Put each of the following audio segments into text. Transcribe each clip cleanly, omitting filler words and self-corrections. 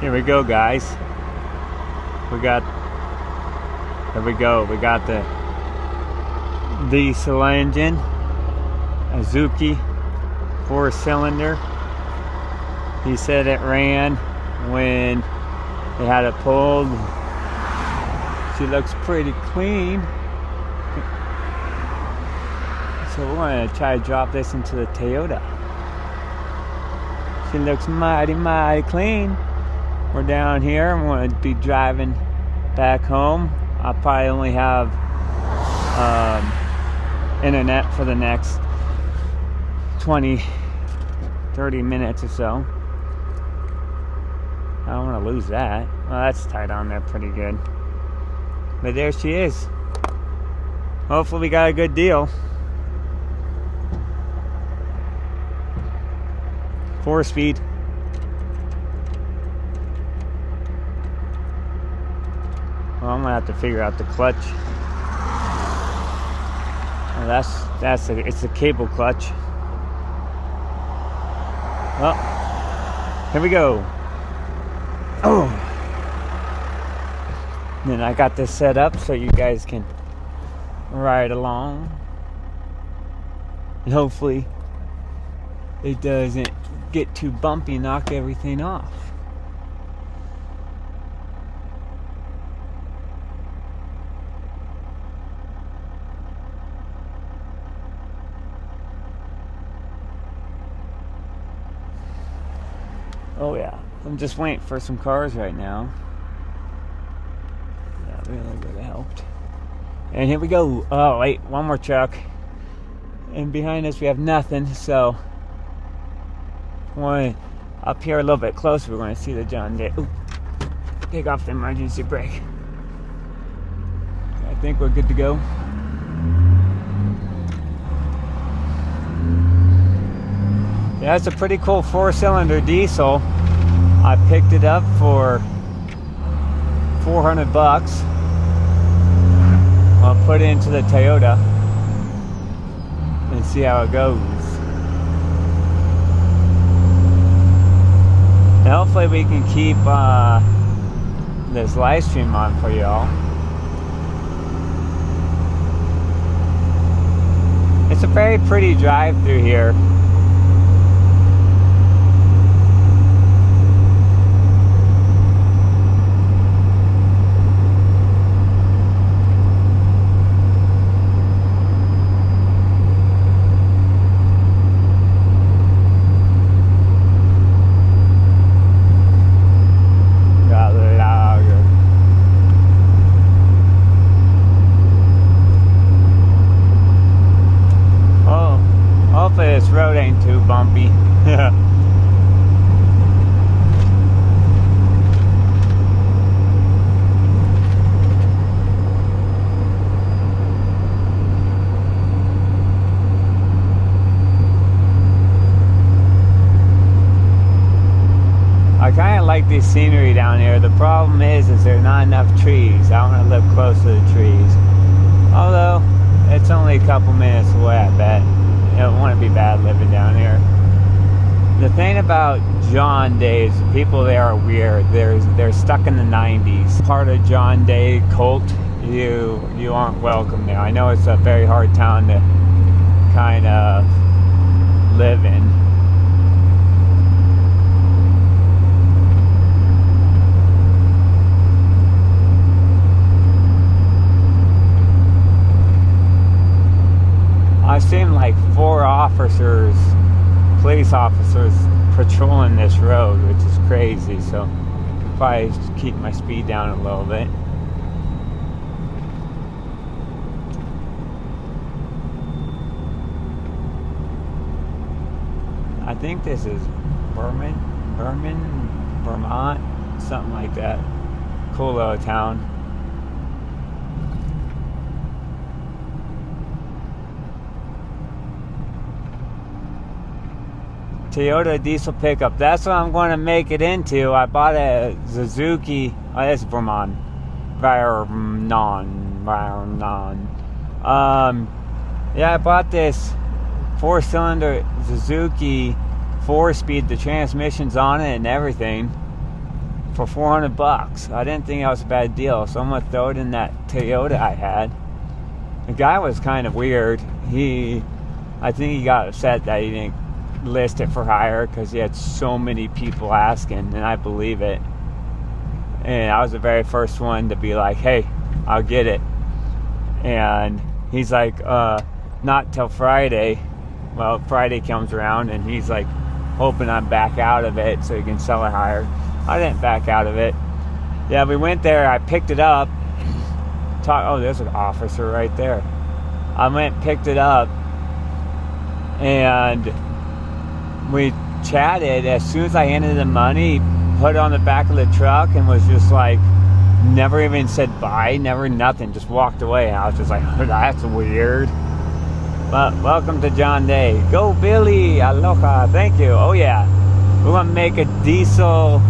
Here we go, guys. Here we go. We got the diesel engine, Azuki 4-cylinder. He said it ran when they had it pulled. She looks pretty clean. So we're going to try to drop this into the Toyota. She looks mighty clean. We're down here. I'm going to be driving back home. I'll probably only have internet for the next 20-30 minutes or so. I don't want to lose that. Well, that's tied on there pretty good. But there she is. Hopefully we got a good deal. 4-speed. Well, I'm gonna have to figure out the clutch. Well, it's a cable clutch. Well, here we go. Oh. Then I got this set up so you guys can ride along. And hopefully it doesn't get too bumpy and knock everything off. Oh yeah, I'm just waiting for some cars right now. That really would have helped. And here we go. Oh wait, one more truck. And behind us we have nothing, so up here a little bit closer, we're going to see the John Deere. Ooh, take off the emergency brake. I think we're good to go. Yeah, it's a pretty cool 4-cylinder diesel. I picked it up for $400. I'll put it into the Toyota and see how it goes. And hopefully we can keep this live stream on for y'all. It's a very pretty drive through here. This road ain't too bumpy. I kind of like this scenery down here. The problem is there's not enough trees. I want to live close to the trees. Although it's only a couple minutes away, I bet. It wouldn't be bad living down here. The thing about John Day's, the people there are weird. They're stuck in the 90s. Part of John Day cult, you aren't welcome there. I know it's a very hard town to kind of live in. I've seen like 4 officers, police officers, patrolling this road, which is crazy. So I'll probably just keep my speed down a little bit. I think this is Vermont, something like that. Cool little town. Toyota diesel pickup. That's what I'm going to make it into. I bought a Suzuki. Oh, that's Vermont. Yeah, I bought this 4-cylinder Suzuki 4-speed. The transmission's on it and everything. for 400 bucks. I didn't think that was a bad deal, so I'm gonna throw it in that Toyota I had. The guy was kind of weird. I think he got upset that he didn't list it for hire because he had so many people asking, and I believe it. And I was the very first one to be like, hey, I'll get it. And he's like, not till Friday. Well, Friday comes around, and he's like hoping I'm back out of it so he can sell it higher. I didn't back out of it. Yeah, we went there. I picked it up. Oh, there's an officer right there. I went and picked it up, and we chatted. As soon as I handed the money, put it on the back of the truck and was just like, never even said bye, never nothing, just walked away. And I was just like, oh, that's weird. But welcome to John Day. Go Billy, aloha, thank you. Oh yeah, we're gonna make a diesel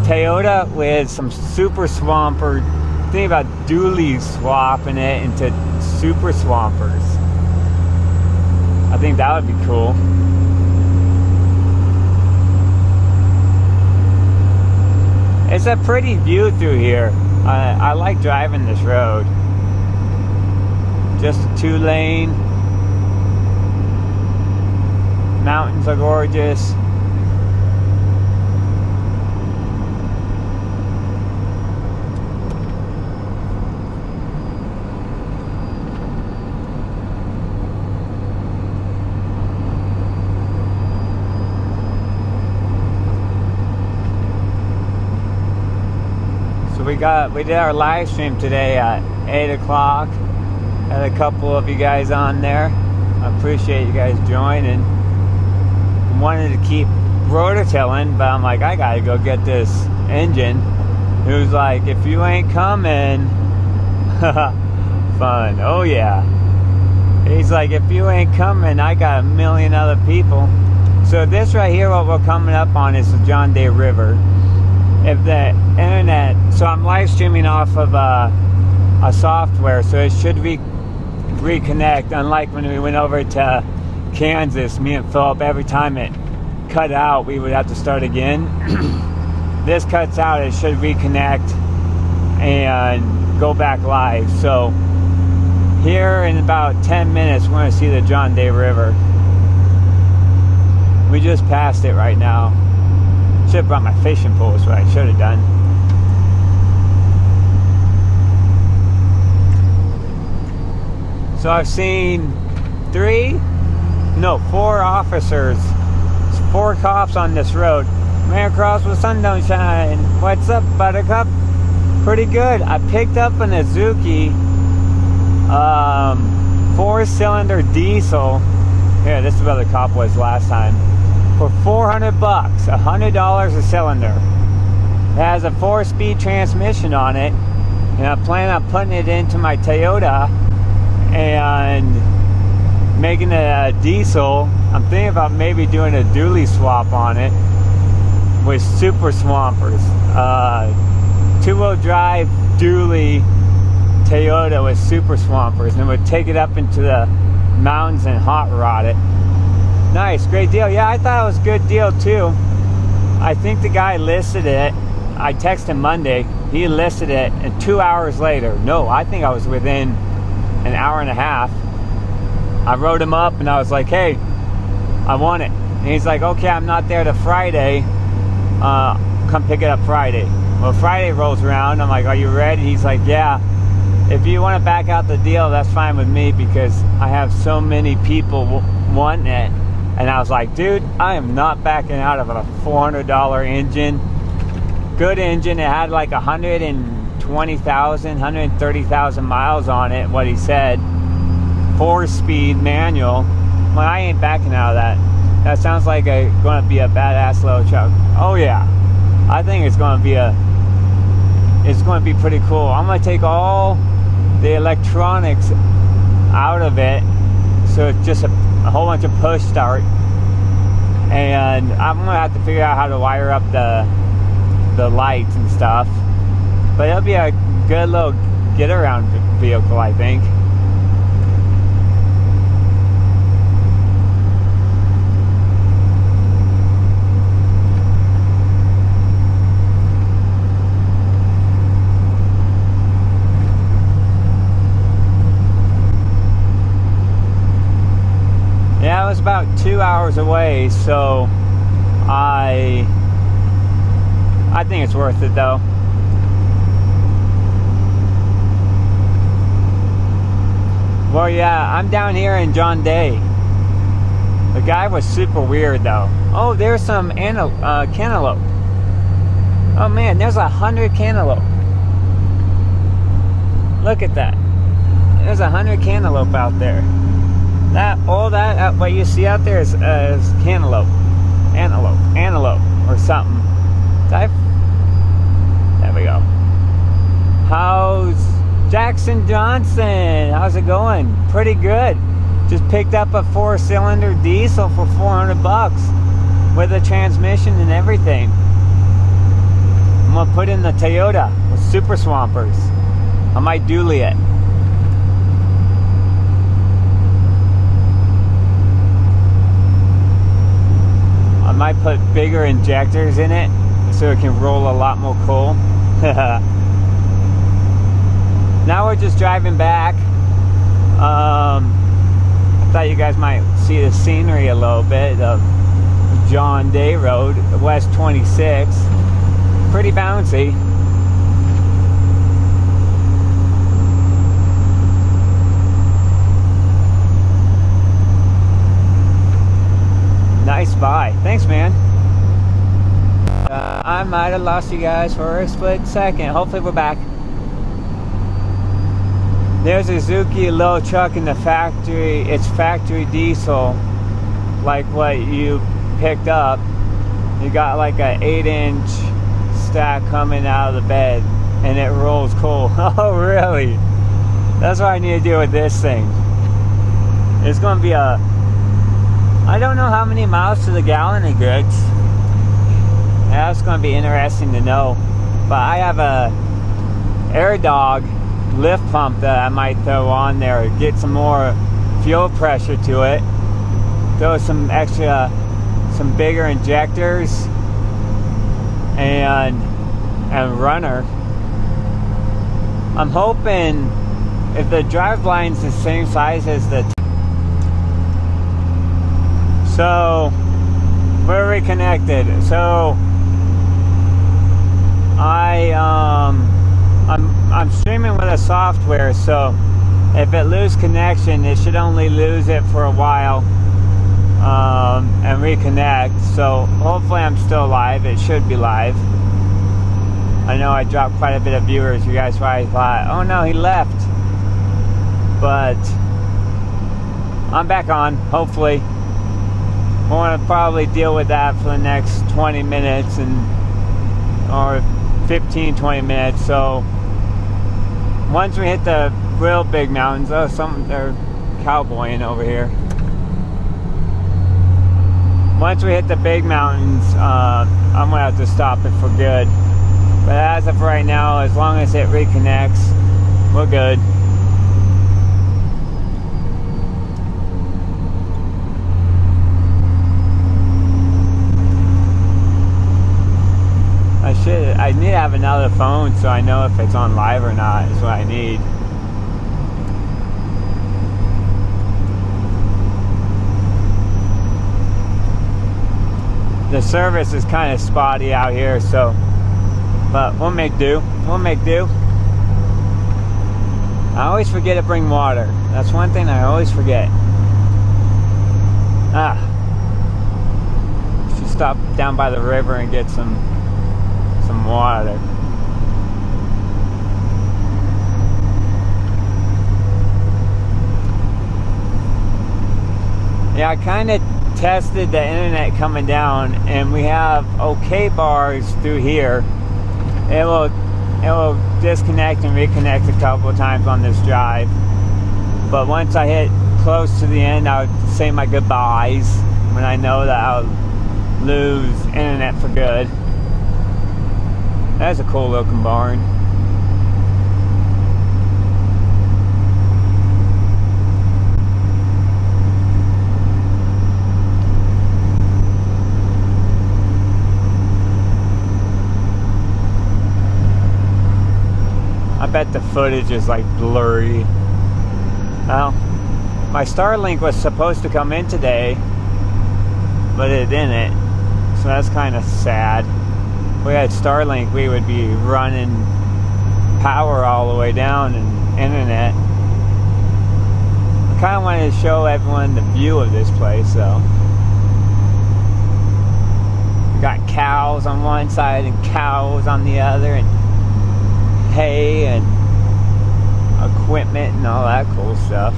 Toyota with some super swamper. Think about dually swapping it into super swampers. I think that would be cool. It's a pretty view through here. I like driving this road. Just a 2-lane. Mountains are gorgeous. We did our live stream today at 8 o'clock. Had a couple of you guys on there. I appreciate you guys joining. Wanted to keep rototilling, but I'm like, I gotta go get this engine. He was like, if you ain't coming, fun. Oh yeah. He's like, if you ain't coming, I got a million other people. So this right here, what we're coming up on is the John Day River. If the internet, so I'm live streaming off of a software, so it should reconnect. Unlike when we went over to Kansas, me and Philip, every time it cut out, we would have to start again. This cuts out, it should reconnect and go back live. So here in about 10 minutes, we're going to see the John Day River. We just passed it right now. Should have brought my fishing pole, is what I should have done. So I've seen 4 officers, 4 cops on this road. Man across with sun don't shine. What's up, buttercup? Pretty good. I picked up an Azuki 4-cylinder diesel. Here, this is where the cop was last time. For 400 bucks, $100 a cylinder. It has a 4-speed transmission on it, and I plan on putting it into my Toyota and making it a diesel. I'm thinking about maybe doing a dually swap on it with super swampers. 2-wheel drive dually Toyota with super swampers, and we'd take it up into the mountains and hot rod it. Nice, great deal. Yeah, I thought it was a good deal too. I think the guy listed it. I texted him Monday. He listed it, and 2 hours later, no, I think I was within an hour and a half. I wrote him up and I was like, hey, I want it. And he's like, okay, I'm not there till Friday. Come pick it up Friday. Well, Friday rolls around. I'm like, are you ready? He's like, yeah. If you want to back out the deal, that's fine with me because I have so many people wanting it. And I was like, dude, I am not backing out of a $400 engine. Good engine. It had like 120,000, 130,000 miles on it, what he said. 4-speed manual. Well, I ain't backing out of that. That sounds like going to be a badass little truck. Oh yeah. I think it's going to be pretty cool. I'm going to take all the electronics out of it. So it's just a whole bunch of push start, and I'm gonna have to figure out how to wire up the lights and stuff, but it'll be a good little get around vehicle, I think. 2 hours away, so I think it's worth it though. Well, yeah, I'm down here in John Day. The guy was super weird though. Oh, there's some cantaloupe. Oh man, there's 100 cantaloupe. Look at that. There's 100 cantaloupe out there. All that what you see out there is cantaloupe, antelope, or something. There we go. How's Jackson Johnson? How's it going? Pretty good. Just picked up a 4-cylinder diesel for $400 with a transmission and everything. I'm gonna put in the Toyota with Super Swampers. I might dually it. I might put bigger injectors in it so it can roll a lot more coal. Now we're just driving back. I thought you guys might see the scenery a little bit of John Day Road, West 26. Pretty bouncy. Nice buy. Thanks, man. I might have lost you guys for a split second. Hopefully we're back. There's a Suzuki little truck in the factory. It's factory diesel, like what you picked up. You got like a 8-inch stack coming out of the bed, and it rolls coal. Oh, really? That's what I need to do with this thing. It's going to be I don't know how many miles to the gallon it gets. That's going to be interesting to know. But I have a Air Dog lift pump that I might throw on there, get some more fuel pressure to it, throw some bigger injectors and runner. I'm hoping if the drive-line's the same size as the so we're reconnected. So I'm streaming with a software, so if it loses connection, it should only lose it for a while and reconnect. So hopefully I'm still live. It should be live. I know I dropped quite a bit of viewers. You guys probably thought, oh no, he left. But I'm back on, hopefully. I want to probably deal with that for the next 20 minutes or 15-20 minutes. So once we hit the real big mountains, they're cowboying over here. Once we hit the big mountains, I'm gonna have to stop it for good. But as of right now, as long as it reconnects, we're good. I need to have another phone so I know if it's on live or not, is what I need. The service is kind of spotty out here, so, but we'll make do. We'll make do. I always forget to bring water. That's one thing I always forget. Should stop down by the river and get some water. Yeah, I kind of tested the internet coming down, and we have okay bars through here. It will disconnect and reconnect a couple of times on this drive, but once I hit close to the end, I would say my goodbyes when I know that I'll lose internet for good. That's a cool looking barn. I bet the footage is like blurry. Well, my Starlink was supposed to come in today, but it didn't. So that's kind of sad. If we had Starlink, we would be running power all the way down and internet. I kind of wanted to show everyone the view of this place, though. We got cows on one side and cows on the other, and hay and equipment and all that cool stuff.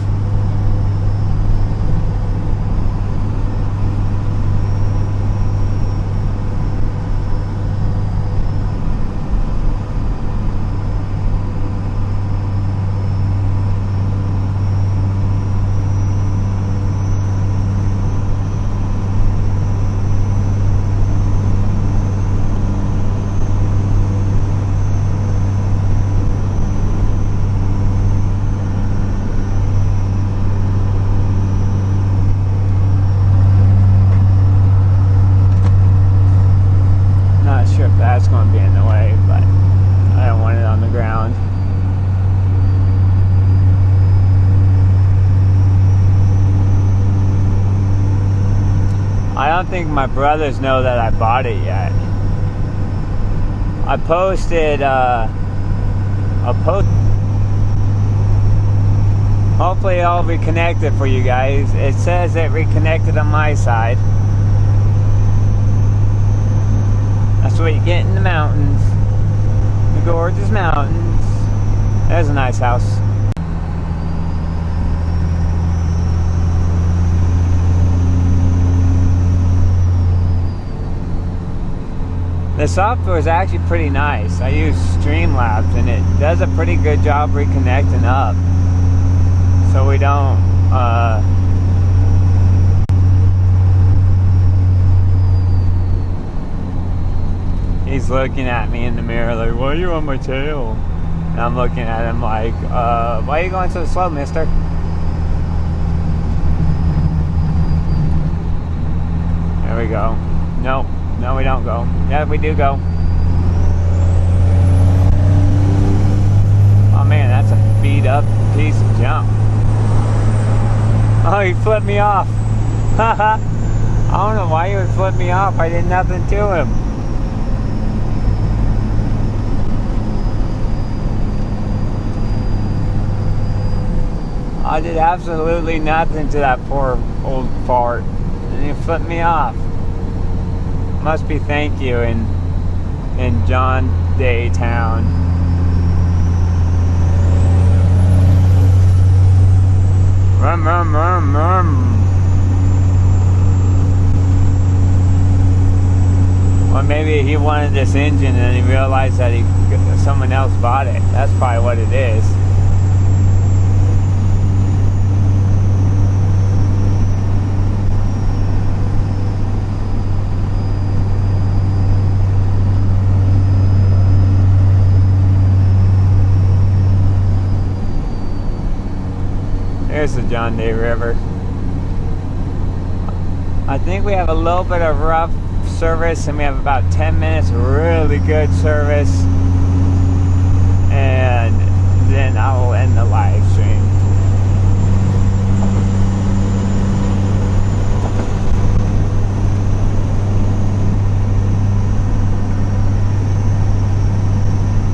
That's going to be in the way, but I don't want it on the ground. I don't think my brothers know that I bought it yet. I posted a post. Hopefully it'll be connected for you guys. It says it reconnected on my side. That's what you get in the mountains. The gorgeous mountains. There's a nice house. The software is actually pretty nice. I use Streamlabs and it does a pretty good job reconnecting up. So we don't he's looking at me in the mirror like, why are you on my tail? And I'm looking at him like, why are you going so slow, mister? There we go. Nope. No, we don't go. Yeah, we do go. Oh man, that's a beat up piece of junk. Oh, he flipped me off. Haha. I don't know why he would flip me off. I did nothing to him. I did absolutely nothing to that poor old fart. And he flipped me off. Must be thank you in John Day Town. Rum, rum, rum, rum. Or maybe he wanted this engine and he realized that someone else bought it. That's probably what it is. There's the John Day River. I think we have a little bit of rough service and we have about 10 minutes of really good service, and then I will end the live stream.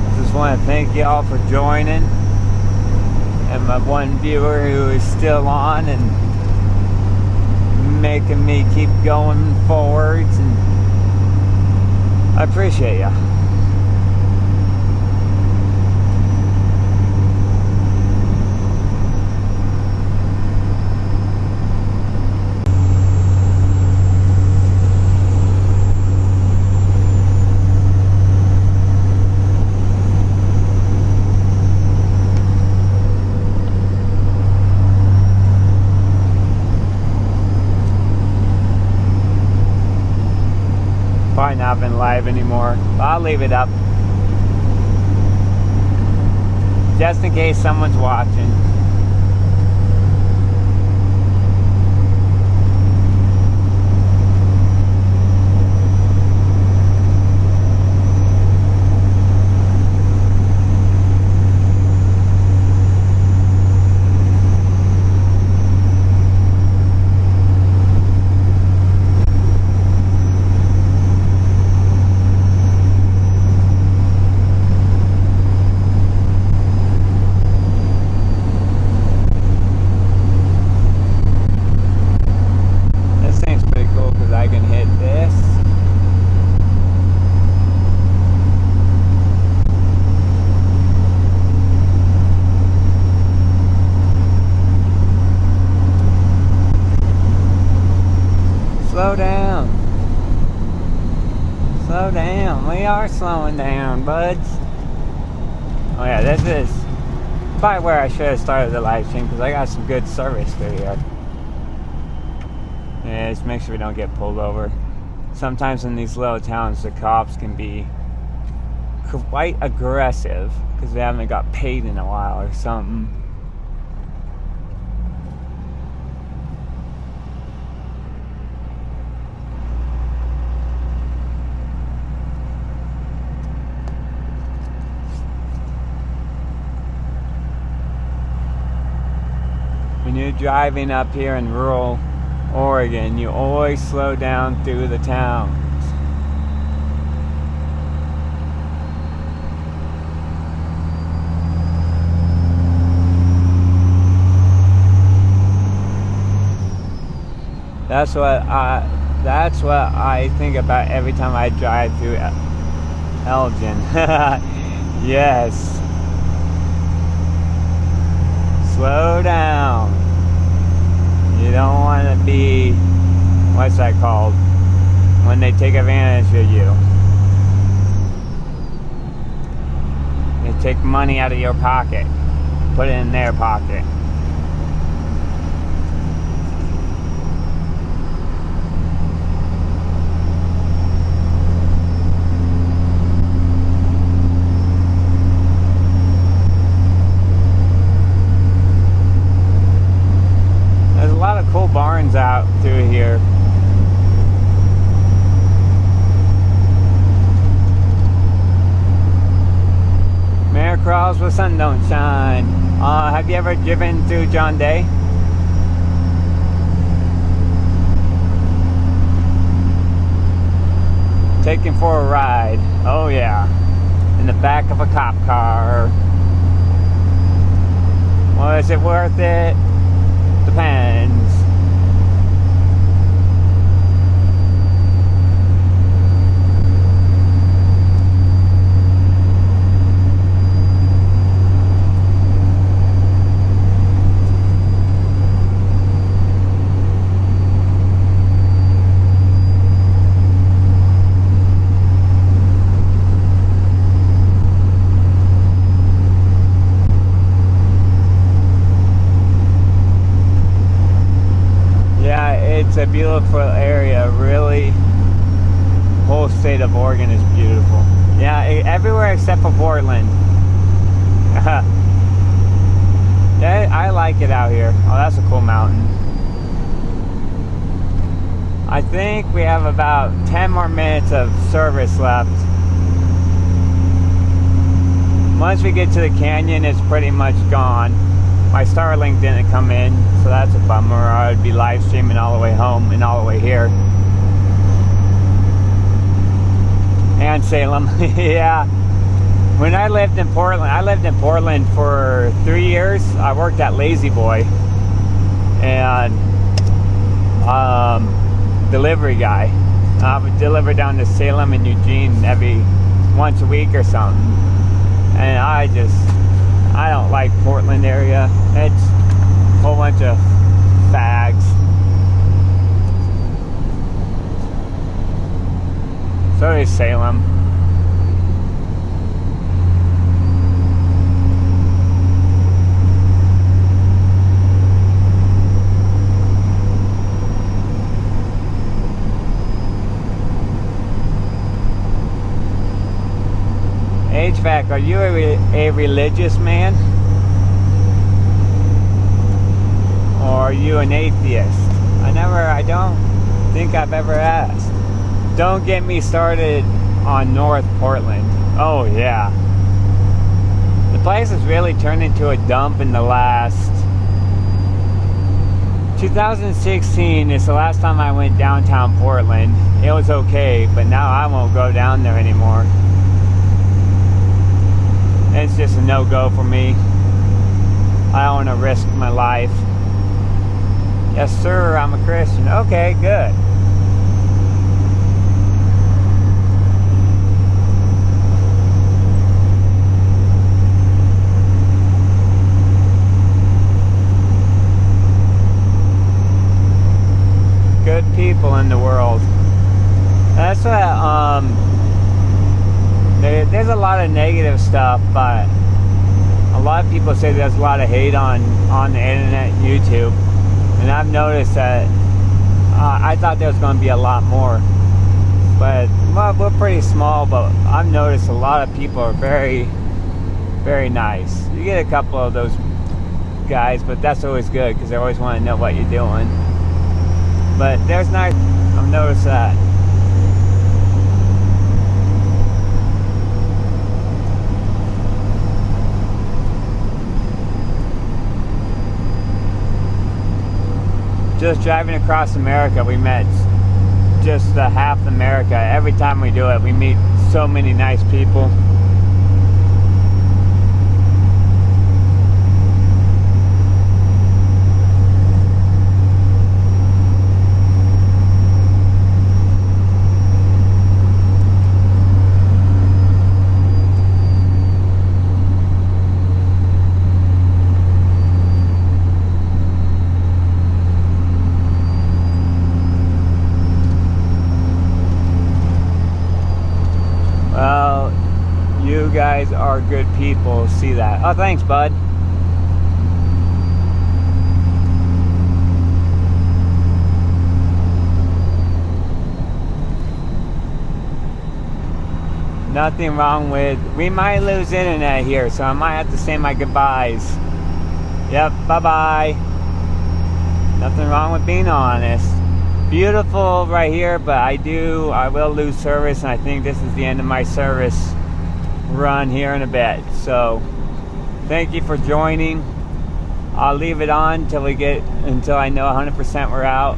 I just want to thank you all for joining, and my one viewer who is still on and making me keep going forwards, and I appreciate ya. Probably not been live anymore, but I'll leave it up just in case someone's watching. We are slowing down, buds. Oh yeah, this is probably where I should have started the live stream because I got some good service through here. Yeah, just make sure we don't get pulled over. Sometimes in these little towns, the cops can be quite aggressive because they haven't got paid in a while or something. When you're driving up here in rural Oregon, you always slow down through the towns. That's what I think about every time I drive through Elgin. Yes. Slow down. You don't want to be, what's that called? When they take advantage of you. They take money out of your pocket, put it in their pocket. Cool barns out through here. Mare crawls where sun don't shine. Have you ever driven through John Day? Taken for a ride. Oh yeah. In the back of a cop car. Was it worth it? Depends. It's a beautiful area, really. Whole state of Oregon is beautiful. Yeah, everywhere except for Portland. Yeah, I like it out here. Oh, that's a cool mountain. I think we have about 10 more minutes of service left. Once we get to the canyon, it's pretty much gone. My Starlink didn't come in, so that's a bummer. I would be live streaming all the way home and all the way here. And Salem. Yeah. When I lived in Portland for 3 years. I worked at Lazy Boy. And delivery guy. I would deliver down to Salem and Eugene once a week or something. And I don't like Portland area. It's a whole bunch of fags. So is Salem. HVAC, are you a religious man? Or are you an atheist? I don't think I've ever asked. Don't get me started on North Portland. Oh yeah. The place has really turned into a dump in the last 2016 is the last time I went downtown Portland. It was okay, but now I won't go down there anymore. It's just a no-go for me. I don't want to risk my life. Yes, sir, I'm a Christian. Okay, good. Good people in the world. That's what there's a lot of negative stuff, but a lot of people say there's a lot of hate on the internet and YouTube, and I've noticed that I thought there was going to be a lot more, but well, we're pretty small, but I've noticed a lot of people are very, very nice. You get a couple of those guys, but that's always good because they always want to know what you're doing. But there's nice, I've noticed that. Just driving across America, we met just half America. Every time we do it, we meet so many nice people. Well, you guys are good people. See that? Oh, thanks, bud. Nothing wrong with... We might lose internet here, so I might have to say my goodbyes. Yep, bye-bye. Nothing wrong with being honest. Beautiful right here, but I will lose service, and I think this is the end of my service run here in a bit. So thank you for joining. I'll leave it on until I know 100% we're out.